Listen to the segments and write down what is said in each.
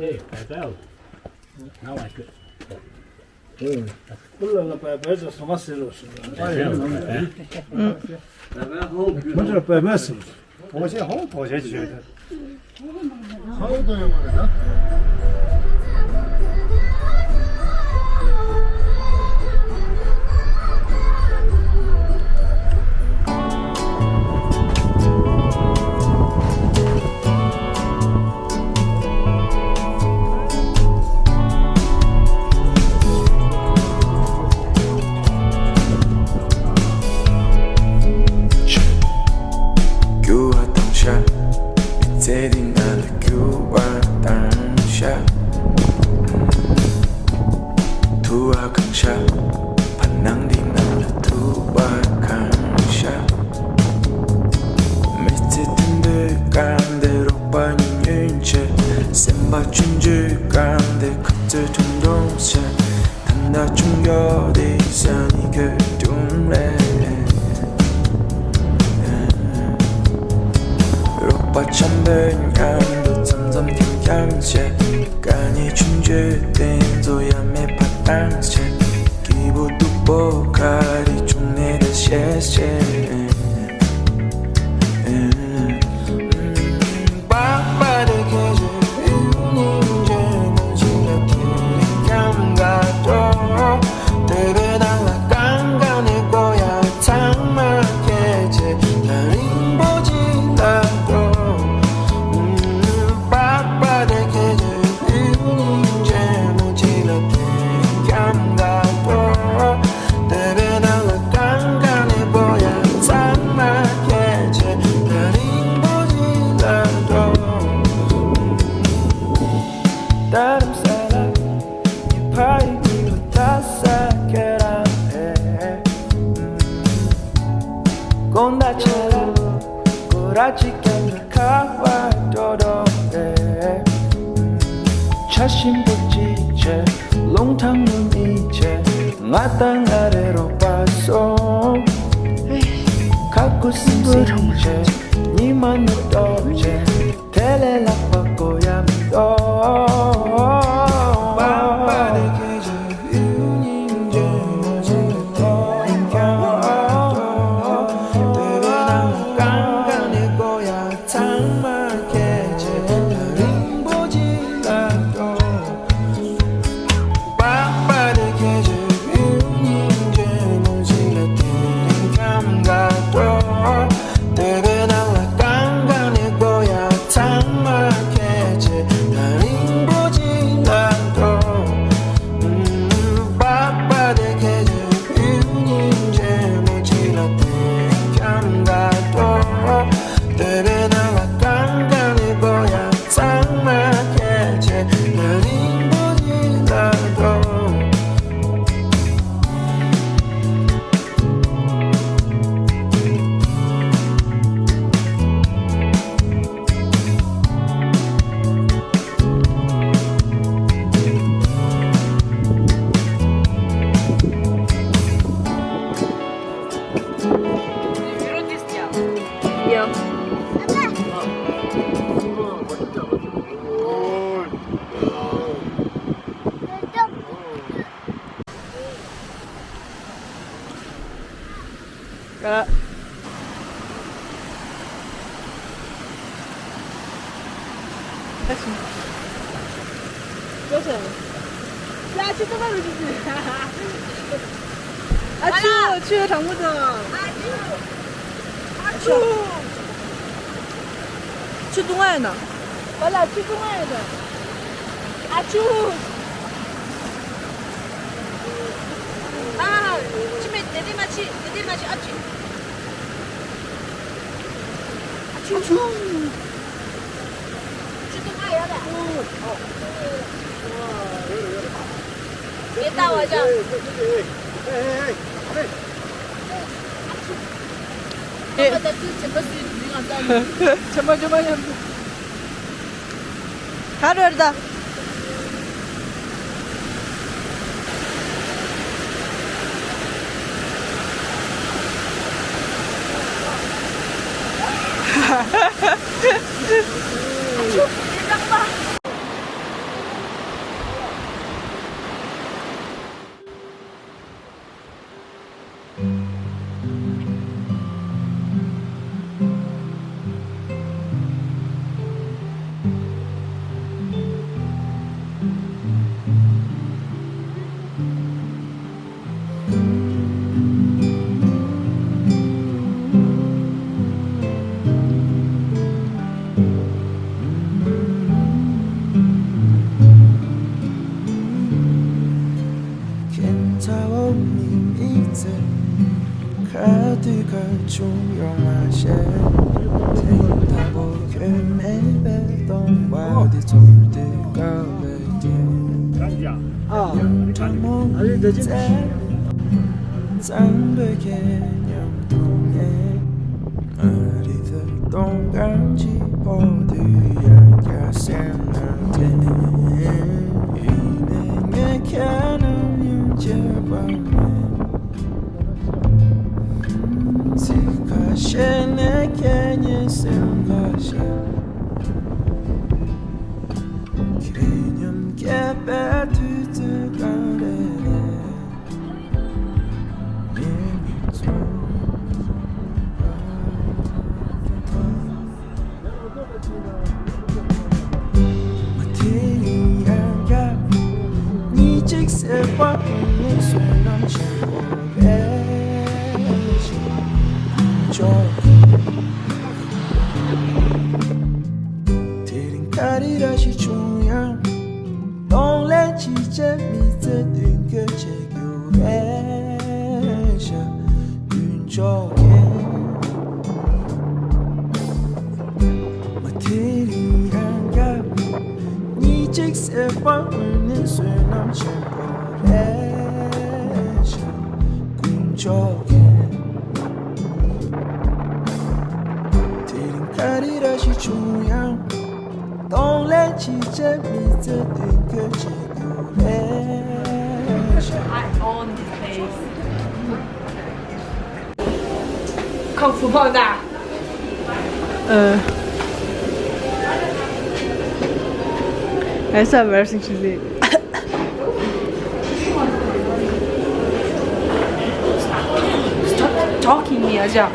Hey, papel. Não, acho que. Quella per sono masse rosse. 먼저 빼면서 보시 홍 보셔 주셔야 돼. 하우도요 말이야. Coba Hadi orada. 그 조용하게听到我没被动我的走的高了点 아, 영통문 아니 되지? 짱되게 영통해 어디서 동감지 어디야 생각돼 이내게 가는 윤재방에 지가시 내게 예생가시 기레념 개배 뒤뜨가래 다시 중요한 동네 지제 밑에 등교 제교회샤 윤족에 마티리안가 니 직세 뻔는 수남 챔버레샤 윤족에 디링카리 다시 중요한 Don't let you just be the thing that you do. I own this place. 康福胖大。还算玩性之类。 Talking me 啊，这样。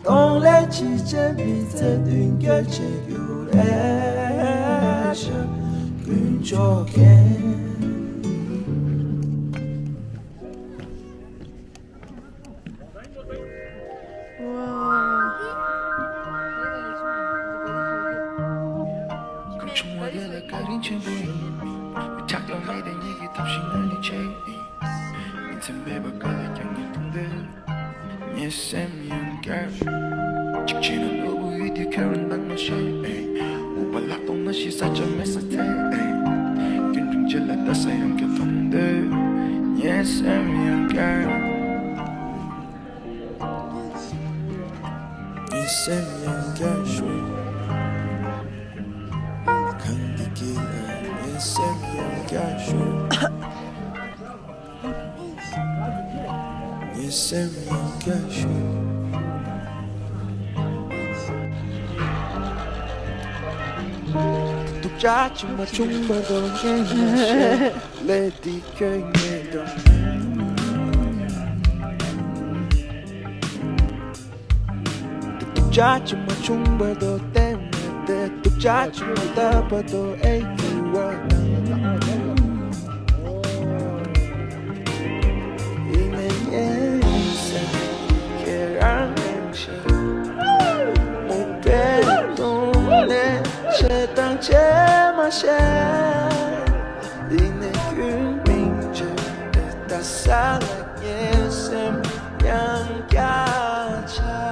Don't let you just be the thing that you do. 직진은 누구의 뒤결은 난무시 오발락동 너시 살점 메시테 균등질라 따사양 교통들 Yes I'm girl Yes I'm girl 강기길에 Yes I'm girl Yes I'm girl 짜증마 중마도 행하셔 레디 경례도 자주 뭐 충벌도 때문에 또 자주 못다봐도 애기와 이내 인생 계란 냄새 못 빼도 내 제땅 제맛에 이내 균민제 다 사랑해 쌤 양가차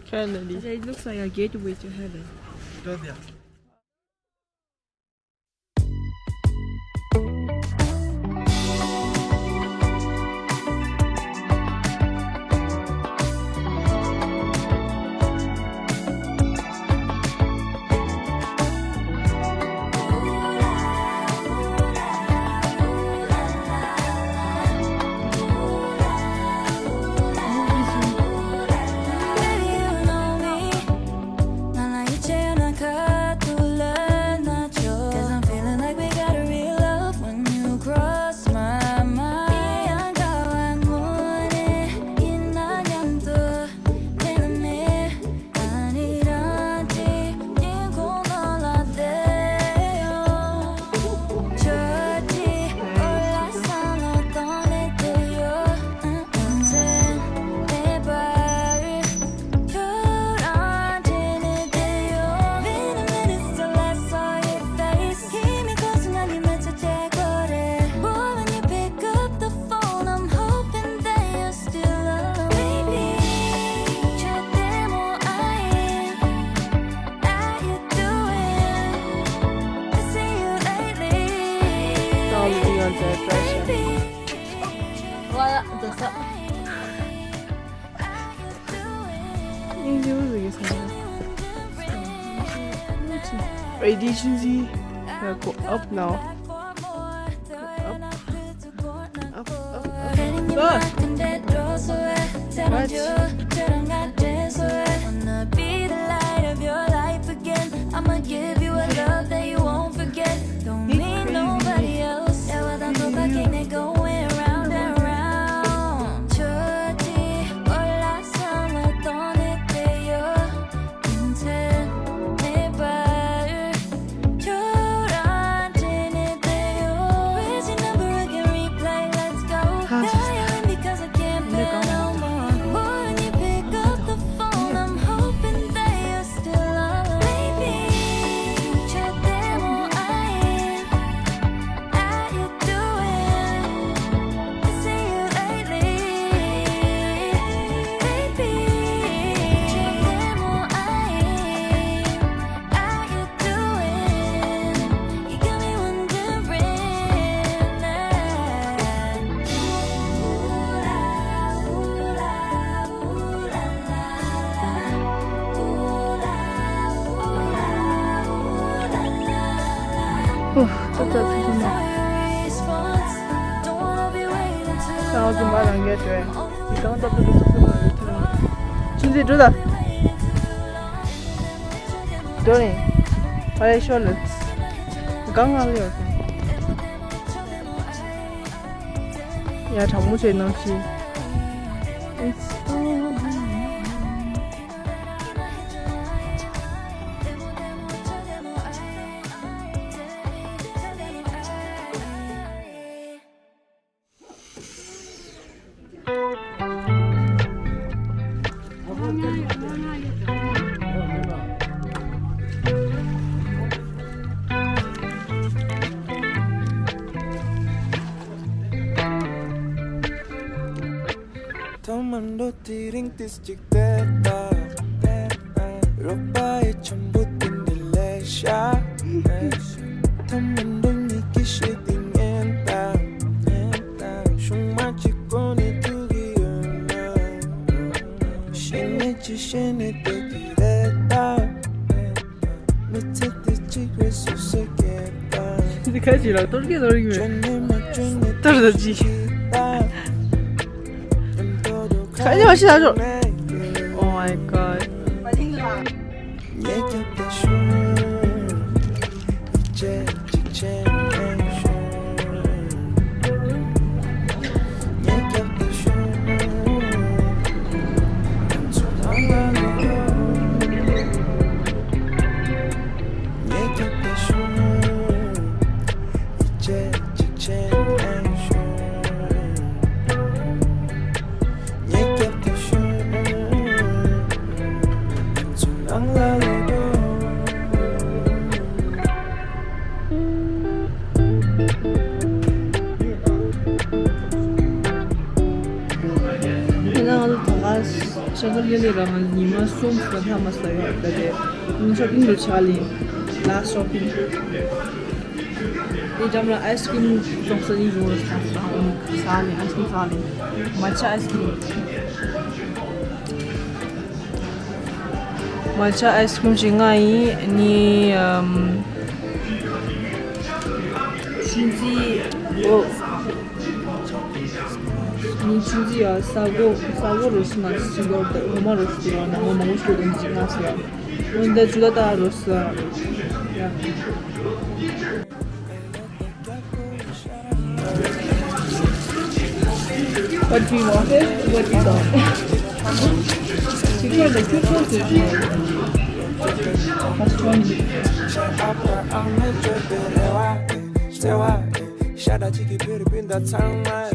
Kennedy. It looks like a gateway to heaven. Ready, Susie? Go up now. Up. I'ma give you a love that you won't forget. Don't need nobody else. Going round and round. 저지 올라서 널 떠날게요. 인생 내 발을 조란지는데요. Where's your number? I can replay. Let's go. Dialing because I can't bear no more. When you pick up the phone, I'm hoping that you're still alive. Baby, 진짜 죄송해. 나 어제 말안 해줘.你刚刚到这个宿舍门就听了。준지知道。对，我来说了，刚刚了。야, 장무새 낚시. tomando tiring tistik teta ropae chambut indelesha tomando niki shitting enta shuma chikoni tugiyona shine chishene tekireta mitete chikre suseketa 你开启了，都是给都是音乐，都是的机。赶紧把其他手。Oh my god！ 셔틀리랑 니마 솜스가 담았어요. 그때 쇼핑도 잘리 라 쇼핑. 이 점은 아이스크림 정선이 좋은 스타트. 살리 아이스크림 살리. 마차 아이스크림. 마차 아이스크림 징아이 니 진지你自己要사고로스나 지금 로마로스요. 너무 먹고 싶은 음식 하세요. 근데 주다 다 로스. 야. What do you want? What do you want? 지금 내 큐포스. Shout out to you, beauty, in that time, my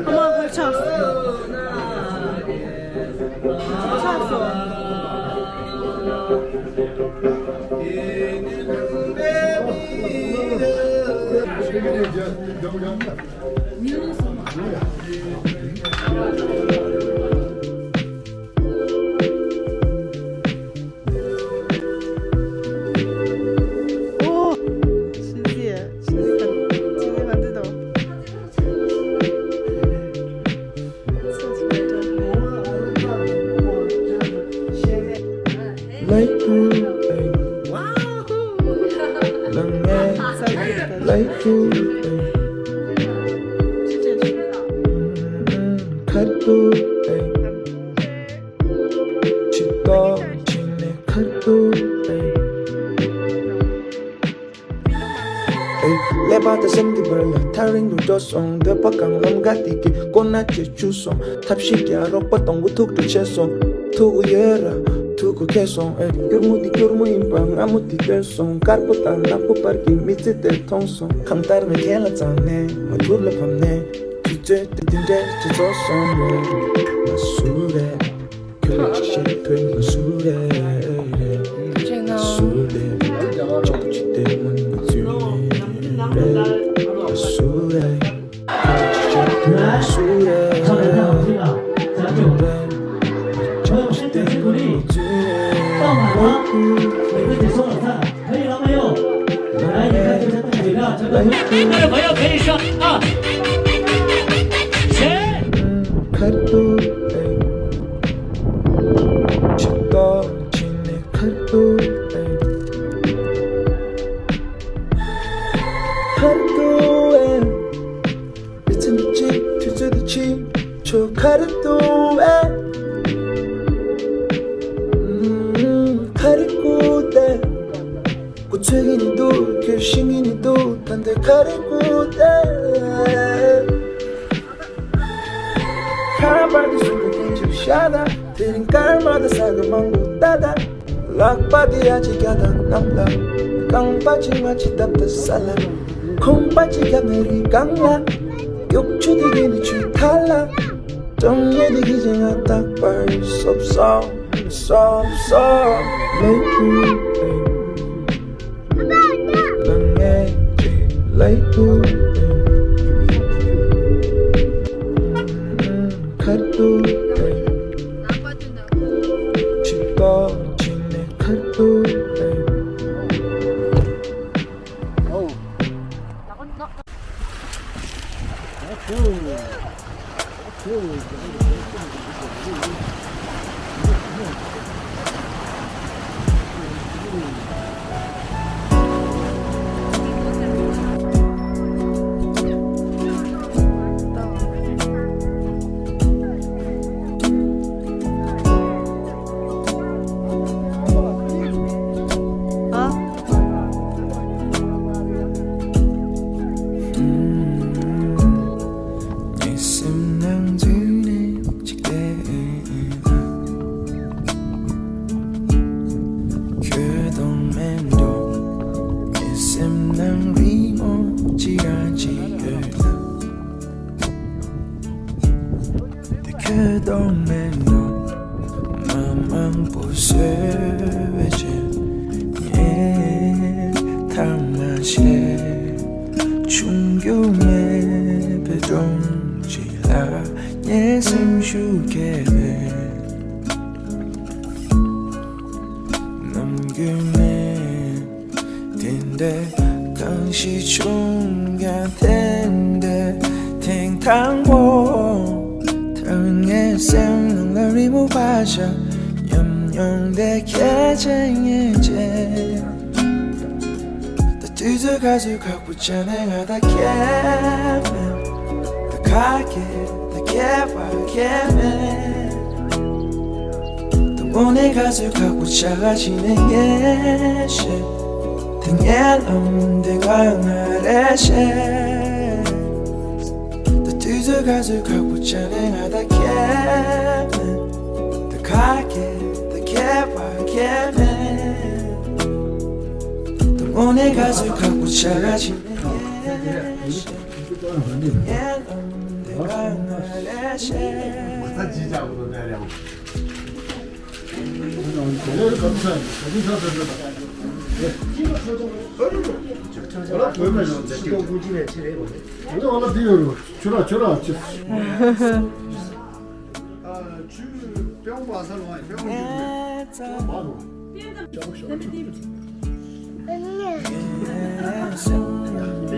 엄마 잘 찾았어. 오, 신기해. 진짜 만들다. like you, like you, 카도, 치도, 치네 카도, let bata semgi berla taring du dosong de pakang lam gati ki kona che chusong tapshi kya ro patong butuk tu chesong tu yera tu ko kesong kurmu impang amuti tesong karpota na pu parking mitse te tongsong kamtar me kela chane matur la phamne tuche tinde che dosong masure kela che twe masure masure chokchite mani masure masure namla kang pachi machi tapta sala kong pachi kameri kangla yok chudi gini chui thala tong ye digi jenga tak par sop leitu lange chi leitu kartu chito chine kartu 진행하다 깨면 더 가게 더 개발게면 또 오늘 가져가고 작아지는 예시 등에 넘대가 나래시 또 뒤져 가져가고 진행하다 깨면 더 가게 더 개발게면 오늘 가져가고 작아지는 예시 내가 나래시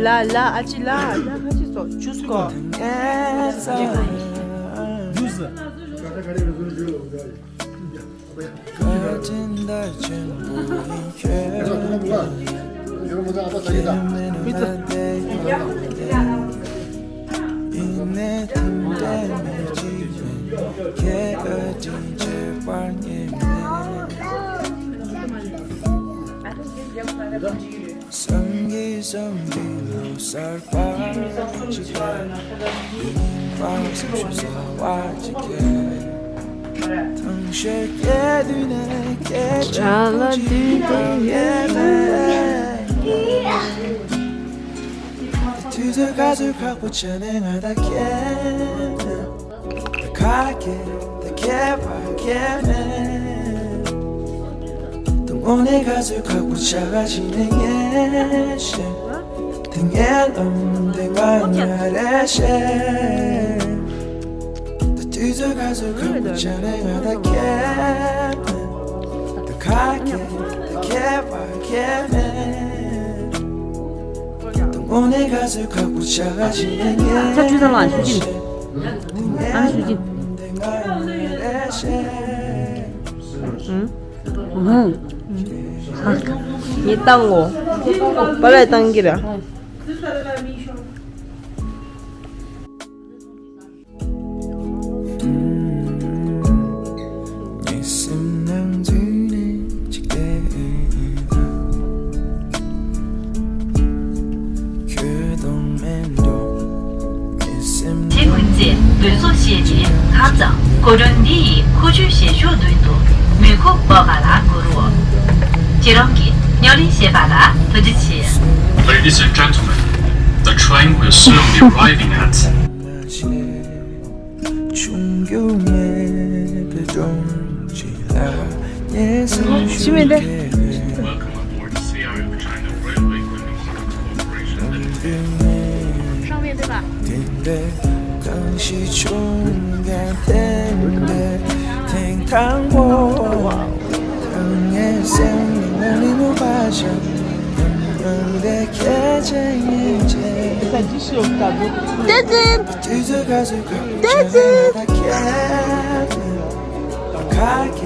لا 아직 라 하지 써 주스거 성기성기로 쌀 빠지게 방송 주사와지게 당시에 눈에 두들 가득하고 진행하다 캐네 가게 개발게네 동원에 가득하고 작아지는 예시 등에 넘는 광야래시 두들 가득하고 진행하다 캐네 가게 개발게네 동원에 가득하고 작아지는 예시 자, 주사로 안 수진. 안 수진. 이 땅고. 빨리 당기라. 제 문제, 문서 시기, 가장, 고런 뒤 호주 시쇼 눈도, 미국 버가라 구로. 지렁기, 열린 시바라, 부지치. Ladies and gentlemen, the train will soon be arriving at. 시민들. Welcome aboard CRF China Railway Commission Corporation Limited. 上面对吧？ 강시 총각된데 탱탕고 당의 생명이 무바져 영대 개쟁이제 떼진! 뒤져가지고 떼진! 가게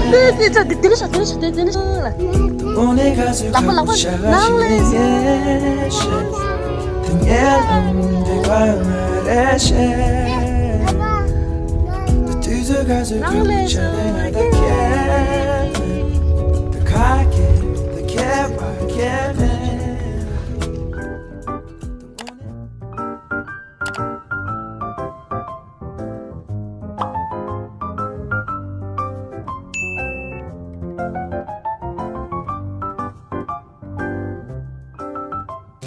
떼진! 저 내리셔. 오늘 가지고 작아지는 예시 등에 넘는 광야래시 뒤져가지고 진행하다 캐네 가게 개발게네